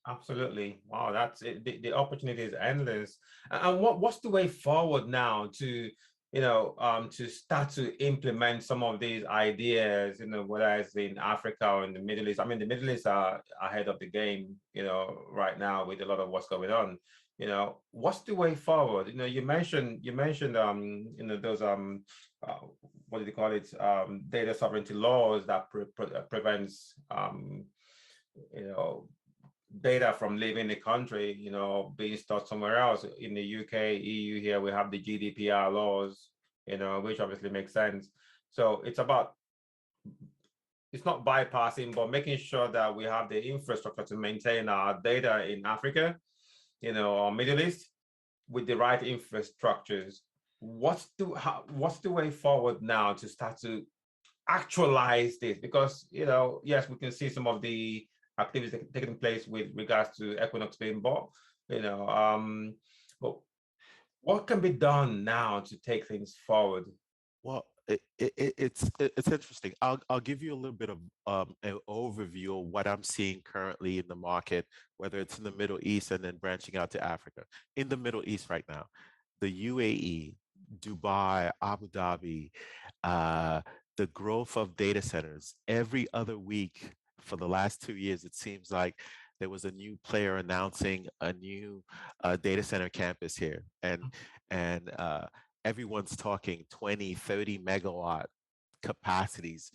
Absolutely. Wow, that's it. The opportunity is endless. And what's the way forward now to, to start to implement some of these ideas, whether it's in Africa or in the Middle East. I mean, the Middle East are ahead of the game, right now with a lot of what's going on. What's the way forward? You mentioned those uh, what do you call it? Data sovereignty laws that prevents you know data from leaving the country, being stored somewhere else. In the UK, EU here, we have the GDPR laws, which obviously makes sense. So it's not bypassing, but making sure that we have the infrastructure to maintain our data in Africa, or Middle East with the right infrastructures. What's the way forward now to start to actualize this? Because yes, we can see some of the activities taking place with regards to Equinox being bought, but what can be done now to take things forward? Well, it's interesting. I'll give you a little bit of an overview of what I'm seeing currently in the market, whether it's in the Middle East and then branching out to Africa. In the Middle East right now, the UAE, Dubai, Abu Dhabi, uh, the growth of data centers every other week for the last 2 years, it seems like there was a new player announcing a new data center campus here, and everyone's talking 20, 30 megawatt capacities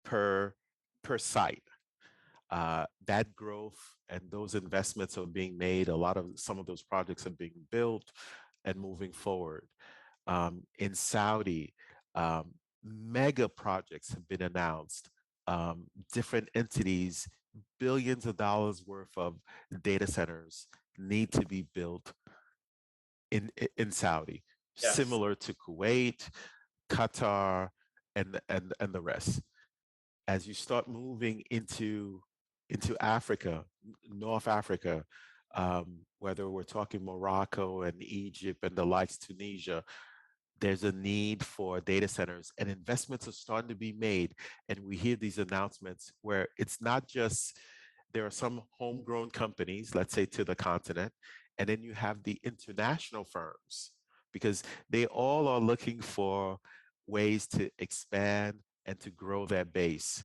per per site. That growth and those investments are being made. Some of those projects are being built and moving forward. In Saudi, mega projects have been announced. Different entities, billions of dollars worth of data centers need to be built in Saudi, Yes. similar to Kuwait, Qatar, and the rest. As you start moving into Africa, North Africa, whether we're talking Morocco and Egypt and the likes, Tunisia, there's a need for data centers and investments are starting to be made. And we hear these announcements where it's not just there are some homegrown companies, let's say to the continent, and then you have the international firms because they all are looking for ways to expand and to grow their base.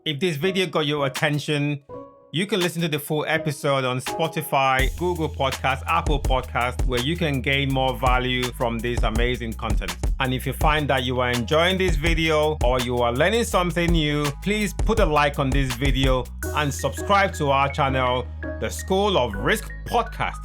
If this video got your attention, you can listen to the full episode on Spotify, Google Podcasts, Apple Podcasts, where you can gain more value from this amazing content. And if you find that you are enjoying this video or you are learning something new, please put a like on this video and subscribe to our channel, the School of Risk Podcast.